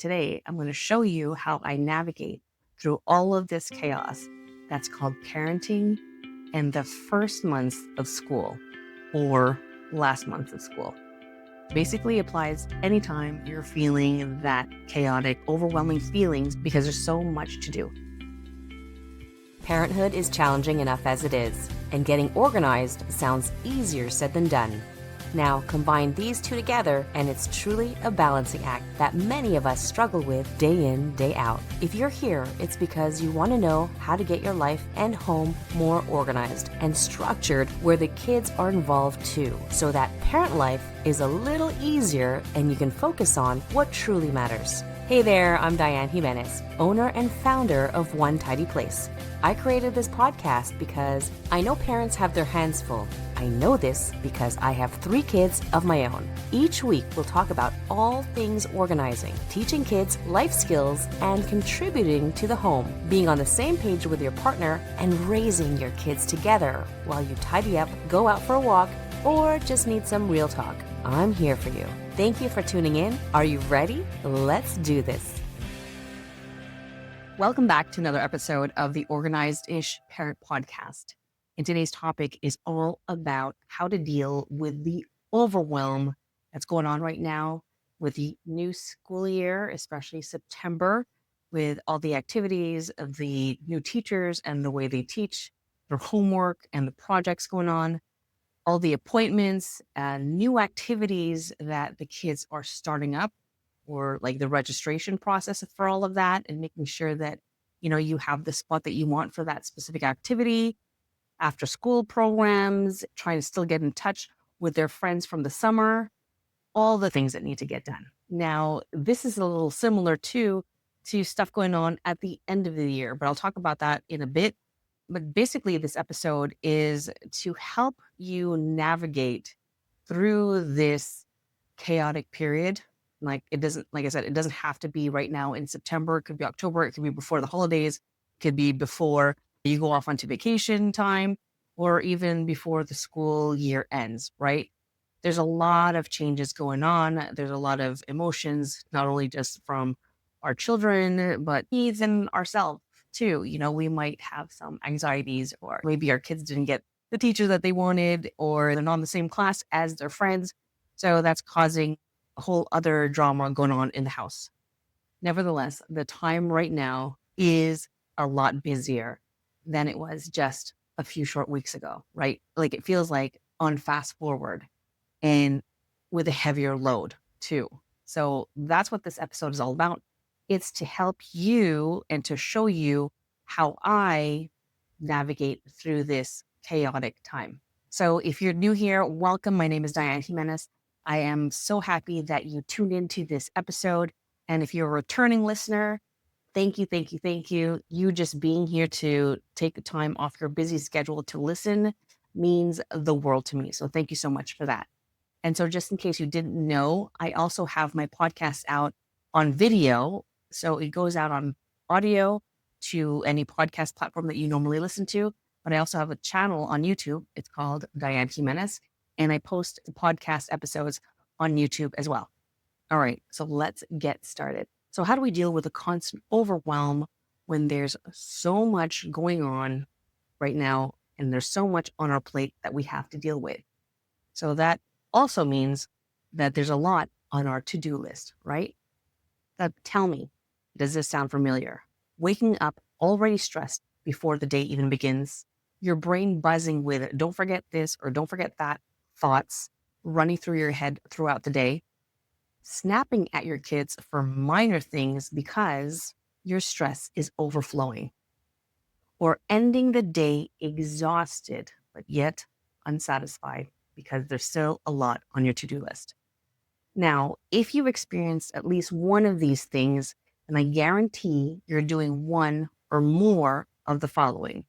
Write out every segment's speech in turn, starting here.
today I'm going to show you how I navigate through all of this chaos that's called parenting and the first months of school or last month of school. Basically applies anytime you're feeling that chaotic, overwhelming feelings because there's so much to do. Parenthood is challenging enough as it is, and getting organized sounds easier said than done. Now, combine these two together, and it's truly a balancing act that many of us struggle with day in, day out. If you're here, it's because you want to know how to get your life and home more organized and structured where the kids are involved too, so that parent life is a little easier and you can focus on what truly matters. Hey there, I'm Dianne Jimenez, owner and founder of One Tidy Place. I created this podcast because I know parents have their hands full. I know this because I have 3 kids of my own. Each week, we'll talk about all things organizing, teaching kids life skills, and contributing to the home, being on the same page with your partner, and raising your kids together while you tidy up, go out for a walk, or just need some real talk. I'm here for you. Thank you for tuning in. Are you ready? Let's do this. Welcome back to another episode of the Organized-ish Parent Podcast. And today's topic is all about how to deal with the overwhelm that's going on right now with the new school year, especially September, with all the activities of the new teachers and the way they teach, their homework and the projects going on, all the appointments and new activities that the kids are starting up, or like the registration process for all of that, and making sure that, you have the spot that you want for that specific activity, after school programs, trying to still get in touch with their friends from the summer, all the things that need to get done. Now, this is a little similar to stuff going on at the end of the year, but I'll talk about that in a bit. But basically, this episode is to help you navigate through this chaotic period. Like I said, it doesn't have to be right now in September. It could be October. It could be before the holidays. It could be before you go off onto vacation time, or even before the school year ends, right? There's a lot of changes going on. There's a lot of emotions, not only just from our children, but even ourselves too. We might have some anxieties, or maybe our kids didn't get the teacher that they wanted, or they're not in the same class as their friends. So that's causing a whole other drama going on in the house. Nevertheless, the time right now is a lot busier than it was just a few short weeks ago, right? Like it feels like on fast forward and with a heavier load too. So that's what this episode is all about. It's to help you and to show you how I navigate through this chaotic time. So if you're new here, welcome. My name is Dianne Jimenez. I am so happy that you tuned into this episode. And if you're a returning listener, thank you, thank you, thank you. You just being here to take the time off your busy schedule to listen means the world to me. So thank you so much for that. And so just in case you didn't know, I also have my podcast out on video. So it goes out on audio to any podcast platform that you normally listen to. But I also have a channel on YouTube. It's called Dianne Jimenez. And I post the podcast episodes on YouTube as well. All right, so let's get started. So how do we deal with the constant overwhelm when there's so much going on right now and there's so much on our plate that we have to deal with? So that also means that there's a lot on our to-do list, right? Tell me, does this sound familiar? Waking up already stressed before the day even begins, your brain buzzing with don't forget this or don't forget that thoughts running through your head throughout the day, snapping at your kids for minor things because your stress is overflowing, or ending the day exhausted, but yet unsatisfied because there's still a lot on your to-do list. Now, if you've experienced at least one of these things, then I guarantee you're doing one or more of the following.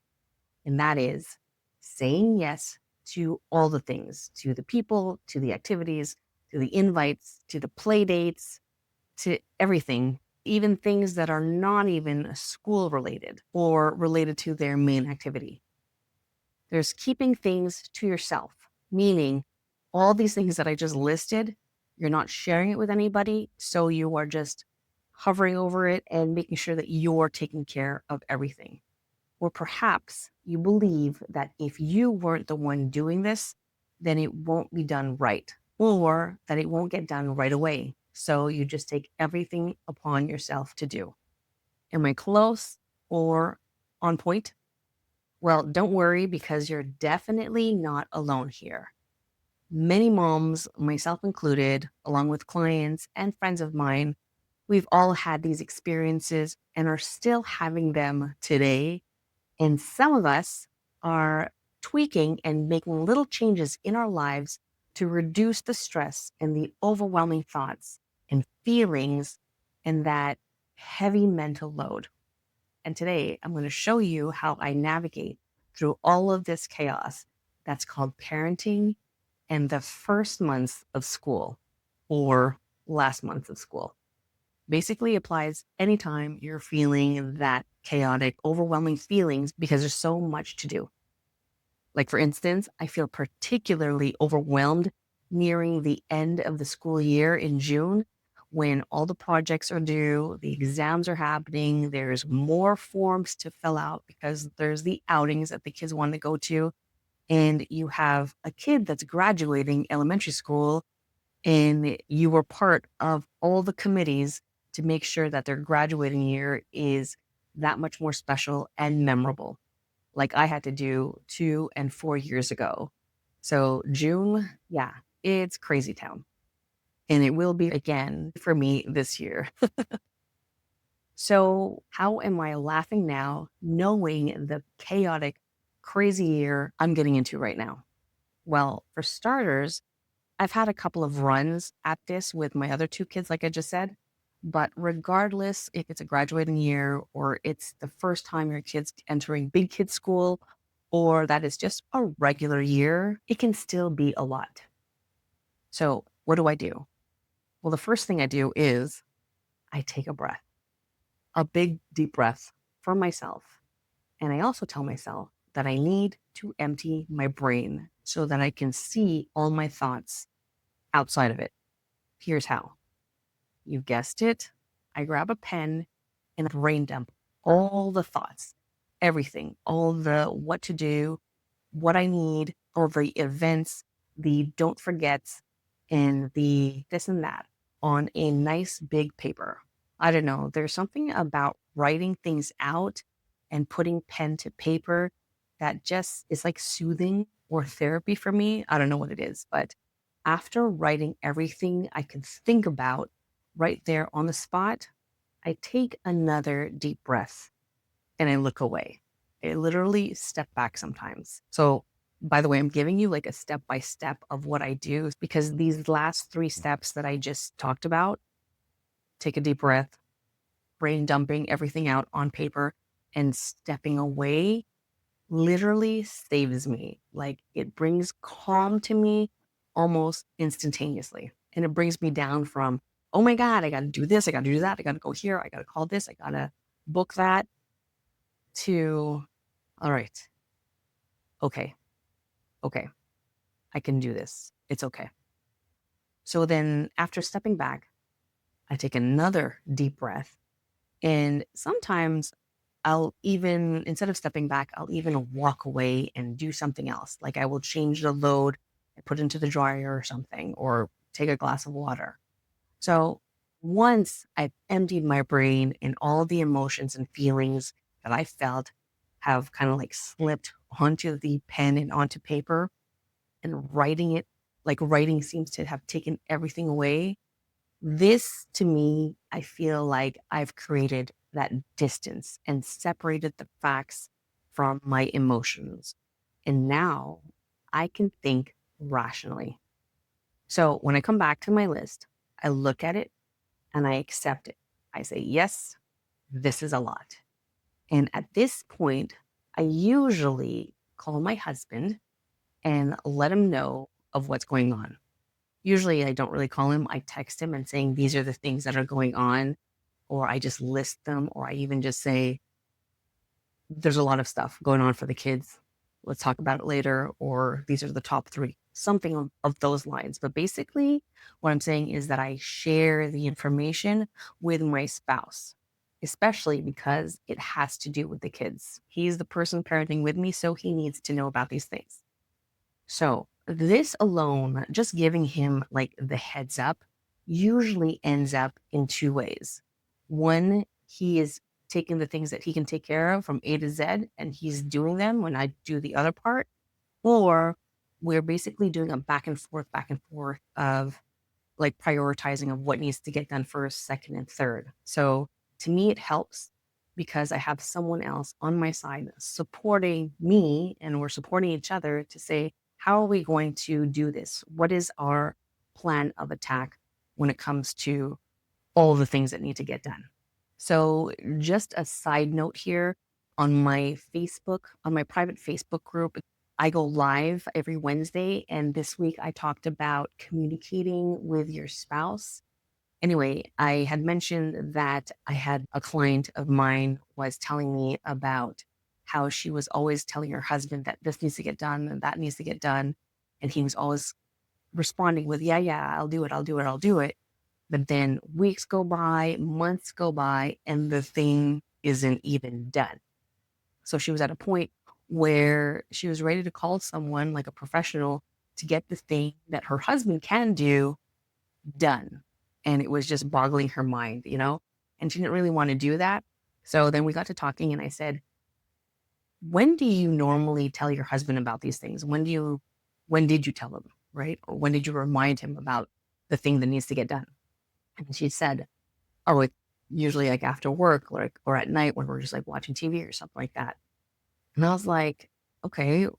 And that is saying yes to all the things, to the people, to the activities, to the invites, to the play dates, to everything, even things that are not even school related or related to their main activity. There's keeping things to yourself, meaning all these things that I just listed, you're not sharing it with anybody. So you are just hovering over it and making sure that you're taking care of everything. Or perhaps you believe that if you weren't the one doing this, then it won't be done right, or that it won't get done right away. So you just take everything upon yourself to do. Am I close or on point? Well, don't worry because you're definitely not alone here. Many moms, myself included, along with clients and friends of mine, we've all had these experiences and are still having them today. And some of us are tweaking and making little changes in our lives to reduce the stress and the overwhelming thoughts and feelings and that heavy mental load. And today I'm going to show you how I navigate through all of this chaos that's called parenting and the first months of school or last month of school. Basically applies anytime you're feeling that chaotic, overwhelming feelings because there's so much to do. Like, for instance, I feel particularly overwhelmed nearing the end of the school year in June when all the projects are due, the exams are happening, there's more forms to fill out because there's the outings that the kids want to go to. And you have a kid that's graduating elementary school, and you were part of all the committees to make sure that their graduating year is that much more special and memorable, like I had to do 2 and 4 years ago. So June, yeah, it's crazy town. And it will be again for me this year. So, how am I laughing now, knowing the chaotic, crazy year I'm getting into right now? Well, for starters, I've had a couple of runs at this with my other two kids, like I just said. But regardless if it's a graduating year or it's the first time your kid's entering big kid school or that is just a regular year, it can still be a lot. So, what do I do? Well, the first thing I do is I take a breath, a big, deep breath for myself. And I also tell myself that I need to empty my brain so that I can see all my thoughts outside of it. Here's how. You guessed it. I grab a pen and brain dump all the thoughts, everything, all the what to do, what I need, or the events, the don't forgets, and the this and that on a nice big paper. I don't know. There's something about writing things out and putting pen to paper that just is like soothing or therapy for me. I don't know what it is, but after writing everything I could think about right there on the spot, I take another deep breath and I look away. I literally step back sometimes. So, by the way, I'm giving you like a step by step of what I do because these last three steps that I just talked about, take a deep breath, brain dumping everything out on paper, and stepping away literally saves me. Like, it brings calm to me almost instantaneously. And it brings me down from, oh my God, I got to do this. I got to do that. I got to go here. I got to call this. I got to book that to, all right, okay, okay, I can do this. It's okay. So then after stepping back, I take another deep breath. And sometimes I'll even, instead of stepping back, I'll even walk away and do something else. Like I will change the load and put it into the dryer or something, or take a glass of water. So once I've emptied my brain and all the emotions and feelings that I felt have kind of like slipped onto the pen and onto paper, and writing it, like writing seems to have taken everything away. This to me, I feel like I've created that distance and separated the facts from my emotions. And now I can think rationally. So when I come back to my list, I look at it and I accept it. I say, yes, this is a lot. And at this point, I usually call my husband and let him know of what's going on. Usually I don't really call him. I text him and saying, these are the things that are going on, or I just list them, or I even just say, there's a lot of stuff going on for the kids. Let's talk about it later, or these are the top three. something of those lines. But basically, what I'm saying is that I share the information with my spouse, especially because it has to do with the kids. He's the person parenting with me, so he needs to know about these things. So, this alone, just giving him like the heads up, usually ends up in two ways. One, he is taking the things that he can take care of from A to Z and he's doing them when I do the other part, or we're basically doing a back and forth of like prioritizing of what needs to get done first, second, and third. So to me, it helps because I have someone else on my side supporting me and we're supporting each other to say, how are we going to do this? What is our plan of attack when it comes to all the things that need to get done? So, just a side note here on my Facebook, on my private Facebook group, I go live every Wednesday. And this week I talked about communicating with your spouse. Anyway, I had mentioned that I had a client of mine was telling me about how she was always telling her husband that this needs to get done and that needs to get done. And he was always responding with, yeah, yeah, I'll do it, I'll do it, I'll do it. But then weeks go by, months go by, and the thing isn't even done. So she was at a point where she was ready to call someone like a professional to get the thing that her husband can do done. And it was just boggling her mind, you know? And she didn't really want to do that. So then we got to talking and I said, when do you normally tell your husband about these things? When did you tell him? Right? Or when did you remind him about the thing that needs to get done? And she said, oh, it's usually like after work or at night when we're just like watching TV or something like that. And I was like, okay, you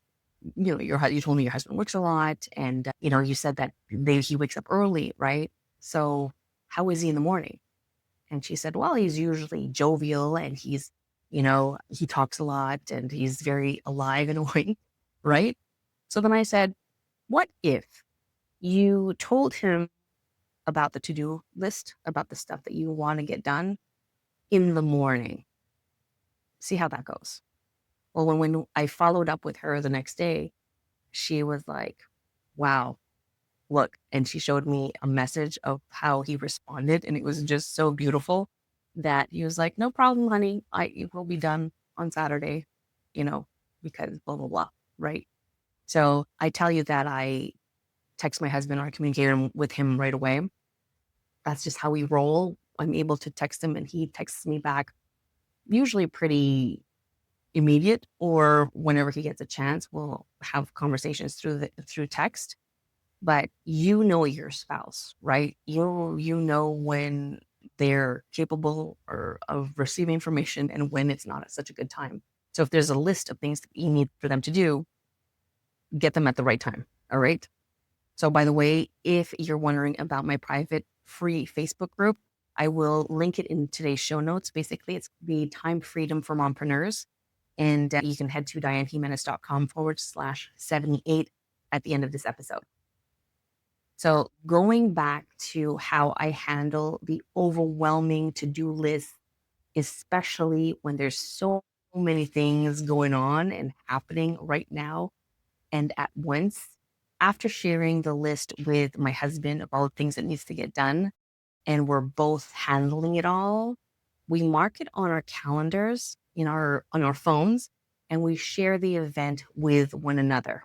told me your husband works a lot, and you said that he wakes up early, right? So how is he in the morning? And she said, well, he's usually jovial, and he talks a lot, and he's very alive and awake, right? So then I said, what if you told him about the to-do list, about the stuff that you want to get done in the morning? See how that goes. Well, when I followed up with her the next day, she was like, wow, look. And she showed me a message of how he responded. And it was just so beautiful that he was like, no problem, honey. It will be done on Saturday, you know, because blah, blah, blah. Right. So I tell you that I text my husband or I communicate with him right away. That's just how we roll. I'm able to text him and he texts me back, usually pretty immediate, or whenever he gets a chance, we'll have conversations through text. But you know your spouse, right? You know when they're capable or of receiving information and when it's not at such a good time. So if there's a list of things that you need for them to do, get them at the right time. All right. So by the way, if you're wondering about my private free Facebook group, I will link it in today's show notes. Basically, it's the Time Freedom for Mompreneurs. And you can head to diannejimenez.com/78 at the end of this episode. So going back to how I handle the overwhelming to-do list, especially when there's so many things going on and happening right now and at once, after sharing the list with my husband of all the things that needs to get done, and we're both handling it all, we mark it on our calendars on our phones, and we share the event with one another.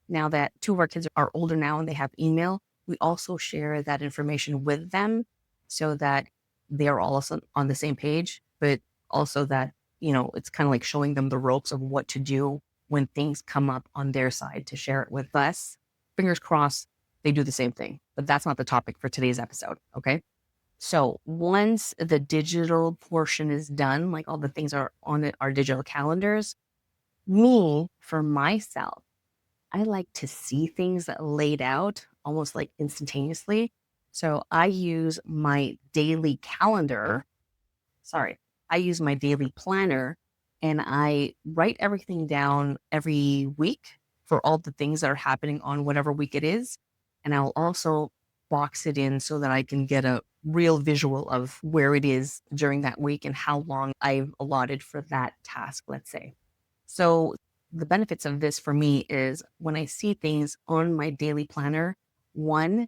Now that two of our kids are older now and they have email, we also share that information with them so that they're also on the same page, but also that, it's kind of like showing them the ropes of what to do when things come up on their side to share it with us. Fingers crossed they do the same thing, but that's not the topic for today's episode. Okay. So once the digital portion is done, like all the things are on our digital calendars, for myself, I like to see things laid out almost like instantaneously. So I use my daily calendar. Sorry, I use my daily planner and I write everything down every week for all the things that are happening on whatever week it is. And I'll also box it in so that I can get a real visual of where it is during that week and how long I've allotted for that task, let's say. So the benefits of this for me is when I see things on my daily planner, one,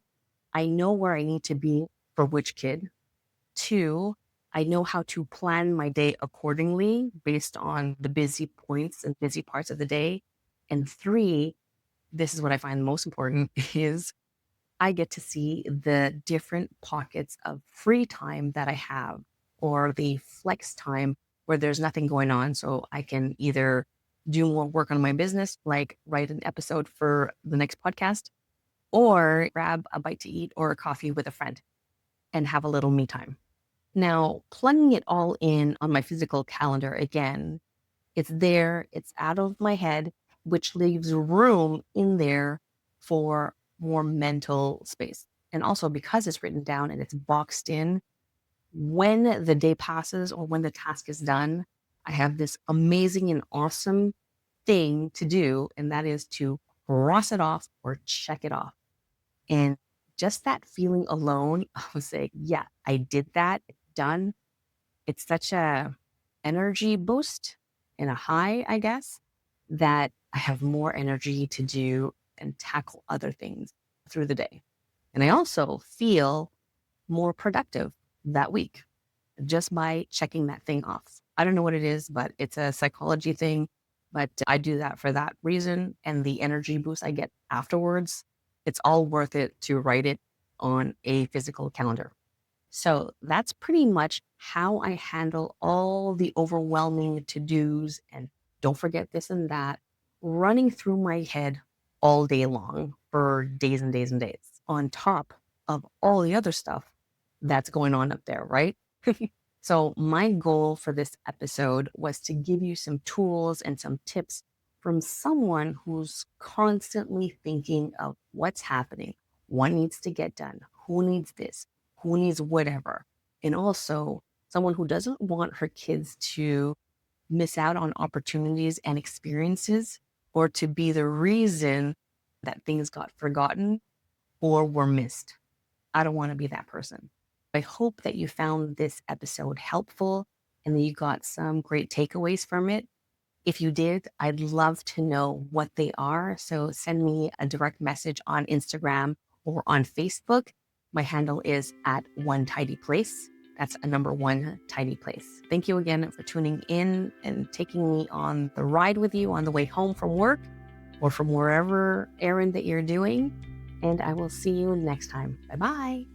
I know where I need to be for which kid. Two, I know how to plan my day accordingly based on the busy points and busy parts of the day. And three, this is what I find most important is I get to see the different pockets of free time that I have or the flex time where there's nothing going on. So I can either do more work on my business, like write an episode for the next podcast, or grab a bite to eat or a coffee with a friend and have a little me time. Now, plugging it all in on my physical calendar again, it's there, it's out of my head, which leaves room in there for more mental space. And also because it's written down and it's boxed in, when the day passes or when the task is done, I have this amazing and awesome thing to do, and that is to cross it off or check it off. And just that feeling alone, I was like, yeah, I did that, it's done. It's such a energy boost and a high, I guess, that I have more energy to do and tackle other things through the day. And I also feel more productive that week just by checking that thing off. I don't know what it is, but it's a psychology thing. But I do that for that reason. And the energy boost I get afterwards, it's all worth it to write it on a physical calendar. So that's pretty much how I handle all the overwhelming to dos and don't forget this and that running through my head all day long for days and days and days, on top of all the other stuff that's going on up there, right? So, my goal for this episode was to give you some tools and some tips from someone who's constantly thinking of what's happening, what needs to get done, who needs this, who needs whatever. And also, someone who doesn't want her kids to miss out on opportunities and experiences or to be the reason that things got forgotten or were missed. I don't want to be that person. I hope that you found this episode helpful and that you got some great takeaways from it. If you did, I'd love to know what they are. So send me a direct message on Instagram or on Facebook. My handle is at One Tidy Place. That's a number one tidy place. Thank you again for tuning in and taking me on the ride with you on the way home from work or from wherever errand that you're doing. And I will see you next time. Bye bye.